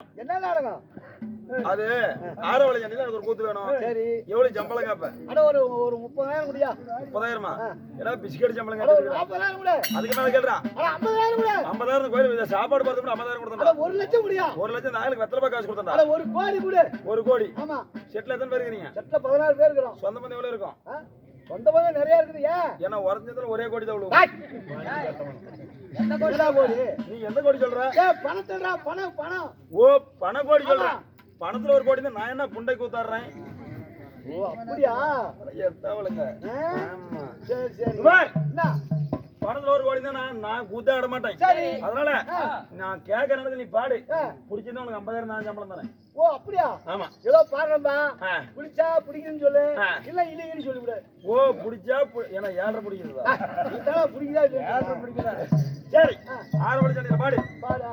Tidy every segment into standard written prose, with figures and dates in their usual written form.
என்ன நாடகம்? அது ஆரவளை ஜண்டில எனக்கு ஒரு கூத்து வேணும். சரி. எவ்வளவு சம்பளம் கேப்ப? அட ஒரு 30,000 முடியா? 30,000மா? ஏன்னா பிஸ்கட் சம்பளம் அட ஒரு கேக்குறீங்க. 40,000 கூட. அதுக்கு மேல கேக்குறா? அட 50,000 கூட. 50,000 கோயில் சாப்பாடு பார்த்து 50,000 அட கொடுத்தா. 1 லட்சம் முடியா? 1 லட்சம் நாளுக்கு வெத்தலை பாக்கு காசு கொடுத்தா. அட 1 கோடி கூட. 1 கோடி. ஆமா. செட்ல எத்தனை பேர் இருக்கீங்க? செட்ல 16 பேர் இருக்கோம். சொந்த பந்தம் எவ்வளவு இருக்கும்? சொந்த பந்தம் நிறைய இருக்குது. ஏன்? ஏன்னா உறஞ்சதுல ஒரே கோடி தான் விழுவும். என்ன கோடிடா கோடி? நீ எந்த கோடி சொல்ற? ஏய் பணத்துடா பணம். ஓ பண கோடி சொல்ற. பணத்துல 1 கோடி தான் நான் என்ன புண்டை கூத்தாடுறேன். ஓ அப்படியா? எத்தவளுங்க. ஆமா. சரி சரி. பார். என்ன? பணத்துல 1 கோடி தான் நான் கூத்தாட மாட்டேன். சரி. அதனால நான் கேக்குறதுக்கு நீ பாடு. புடிச்சிருந்தா உனக்கு 50,000 நான் சம்பளம் தரேன். ஓ அப்படியா? ஆமா. ஏதோ பாருடா. புடிச்சா புடிக்குன்னு சொல்லு. இல்ல இல்லைன்னு சொல்லி விடு. ஓ புடிச்சா ஏன்னா 7.5 பிடிக்குதா? நீ புடிக்குதா? 7.5 பிடிக்குதா? சரி. 6 மணி சண்டையில பாடு. பாடு.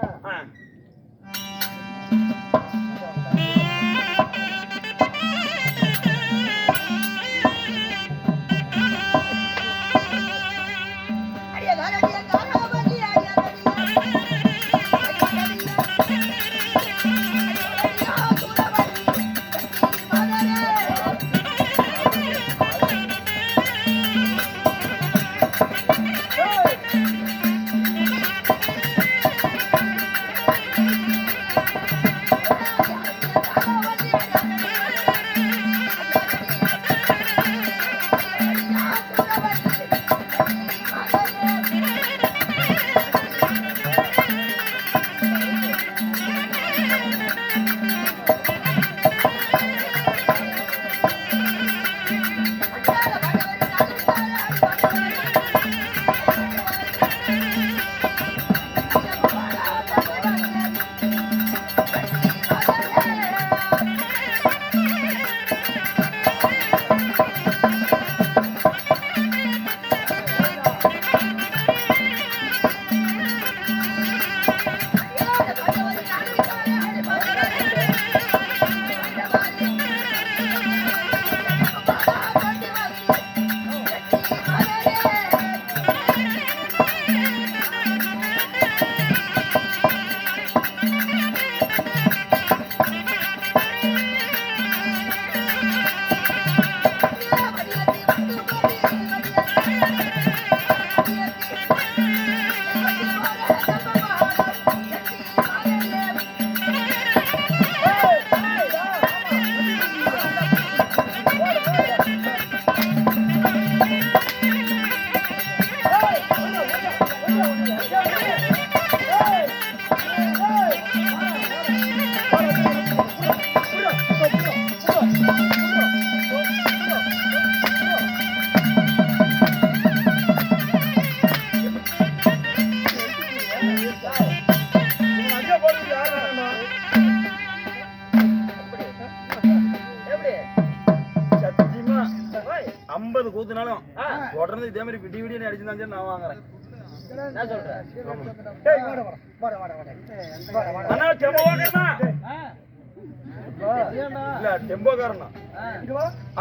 கூத்துனாலும் தொடர்ந்து இதே மாதிரி விடி விடி அடிச்சுதான் நான் வாங்குறேன்.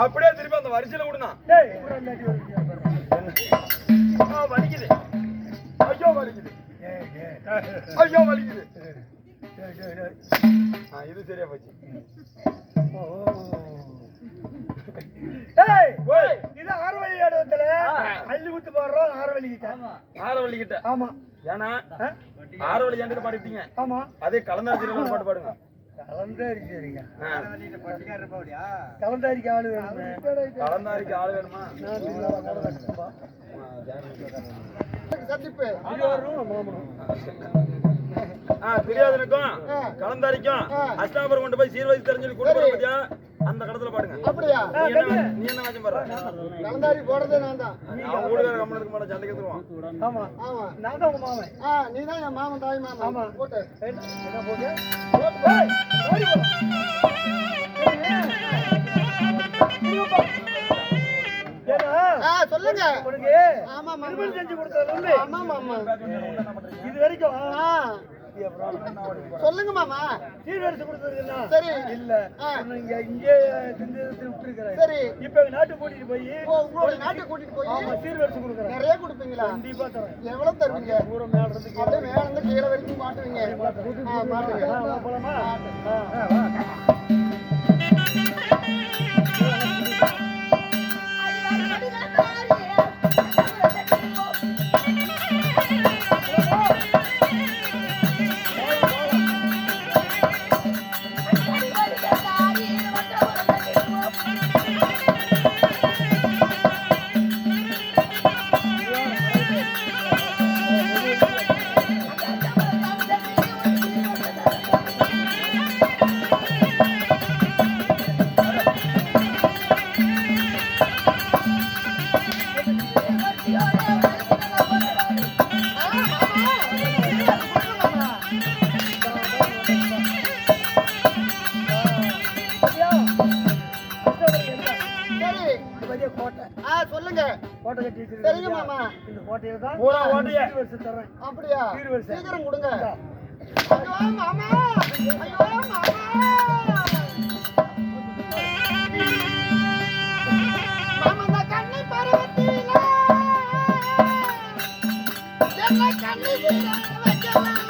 அப்படியே திருப்பி அந்த வரிசையில விடுனா வலிக்குது. ஐயோ வலிக்குது. ஐயோ வலிக்குது. இது சரியா போச்சு. இது ஆரவழி இடத்துல அள்ளி ஊத்து போடுறோம். ஆரவழி கிட்ட. ஆமா. ஏன்னா ஆரவழி ஜாண்டில பாடிட்டீங்க. ஆமா. அதே கலந்தாரிச்சில பாட்டு பாடுங்க. கலந்தாரிக்கு ஆளு வேணுமா? கலந்தாரிக்கு ஆளு வேணுமா? சந்திப்பு தெரியாதனுக்கும் கலந்தாரிக்கும் அஷ்டாபுரம் கொண்டு போய் சீர்வதி தெரிஞ்சு கொடுக்குற பத்தியா அந்த கடத்துல பாடுங்க. அப்படியா? நீ என்ன வாட்சம் பாடுற? கலந்தாரி போடுறதே நான் தான். அவன் ஊடுகார கம்மனுக்கு மாட்ட சண்டைக்கு வந்துருவான். ஆமா ஆமா. நான் தான் உங்க மாமன். நீ தான் என் மாமன் தாய் மாமன். ஆமா. போட்டு என்ன போட்டு? ஓடி போ. சொல்லுங்க. உனக்கு ஆமா மாமா செஞ்சு கொடுத்தது. ஆமா மாமா. இது வரைக்கும் சொல்லுங்க மாமா. சீர்வரிசை கொடுத்ததுன்னா சரி இல்ல இங்க இங்கே விட்டுருக்கிறேன். சரி இப்ப எங்க நாட்டு கூட்டிட்டு போய் உங்களோட நாட்டை கூட்டிட்டு போய் ஆமா சீர்வரிசை கொடுக்குறேன். நிறைய கொடுப்பீங்களா? கண்டிப்பா தரேன். எவ்வளவு தருவீங்க? பூரா மேல இருந்து அப்படியே மேல இருந்து கீழே வரைக்கும் மாட்டுவீங்க. மாட்டுங்க. போலாமா? சரிங்க மாமா. இந்த கோட்டையில தான் பூரா ஓட்டைய சீர்வரிசை தரேன். அப்படியா? சீக்கிரம் கொடுங்க. ஐயோ மாமா, ஐயோ மாமா. மாமா கண்ணி பருவத்தில என்ன கண்ணி வைக்கலாமா?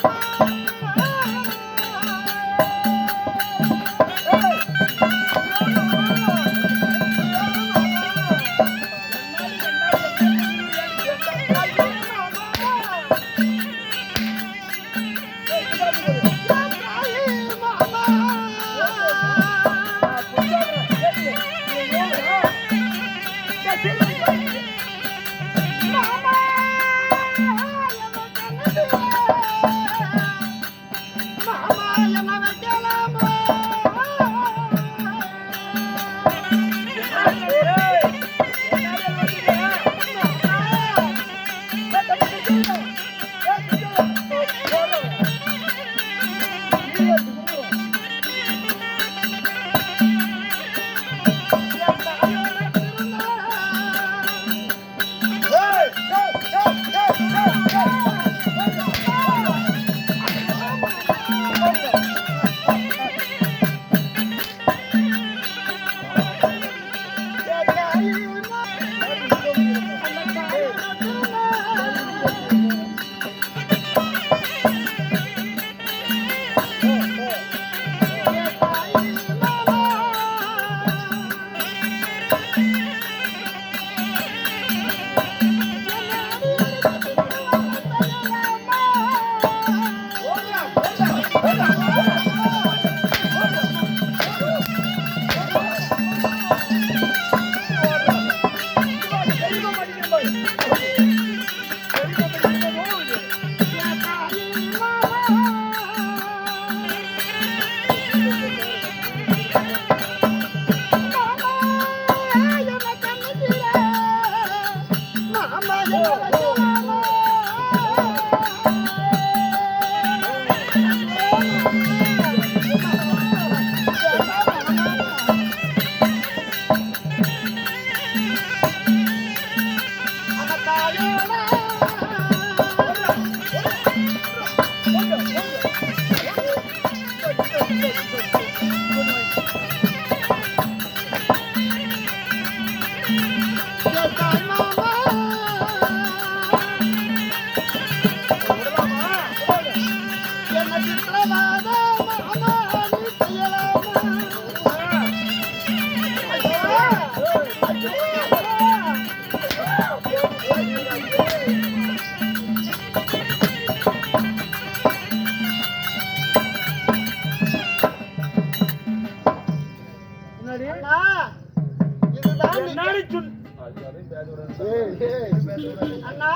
அண்ணா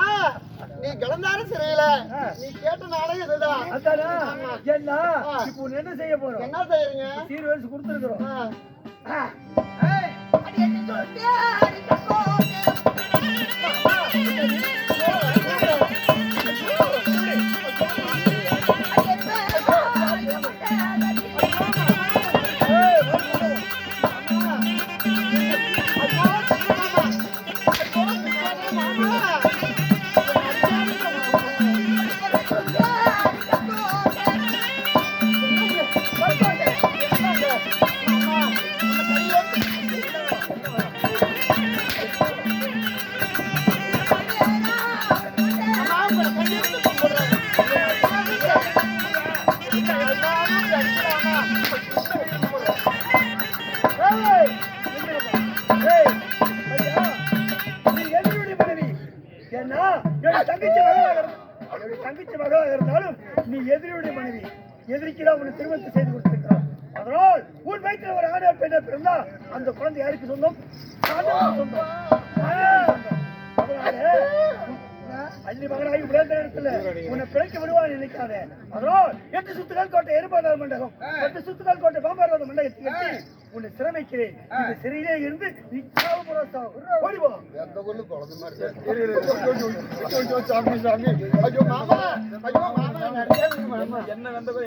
நீ கிளந்தாரு சிறையில நீ கேட்ட நாளே இதுதான். என்ன செய்ய போறோம்? என்ன செய்யறீங்க? சீர்வரிசை கொடுத்துருக்கிறோம். தங்கச்சி மகளாக இருந்தாலும் நீ எதிரியுடைய மனைவி. எதிரிக்குதான் உன்னை திருமணத்தை செய்து கொடுத்திருக்கிறான். அதனால் உன் வயிற்றில் ஒரு ஆணை பெண்ணை பிறந்தா அந்த குழந்தை யாருக்கு சொந்தம்? சொந்தம். அதனால அள்ளி மகனாகி விளையாண்ட இடத்துல உன்னை பிழைக்க விடுவான்னு நினைக்காத. அதனால் 8 சுத்துக்கள் கோட்டை எருபாதார் மண்டகம், 8 சுத்துக்கள் கோட்டை பாம்பாராத மண்டகத்தை கட்டி உன்னை சிரமிக்கிறேன். இந்த சிறையிலே இருந்து நிச்சயம் ஓடிவா. என்ன வெந்தகோ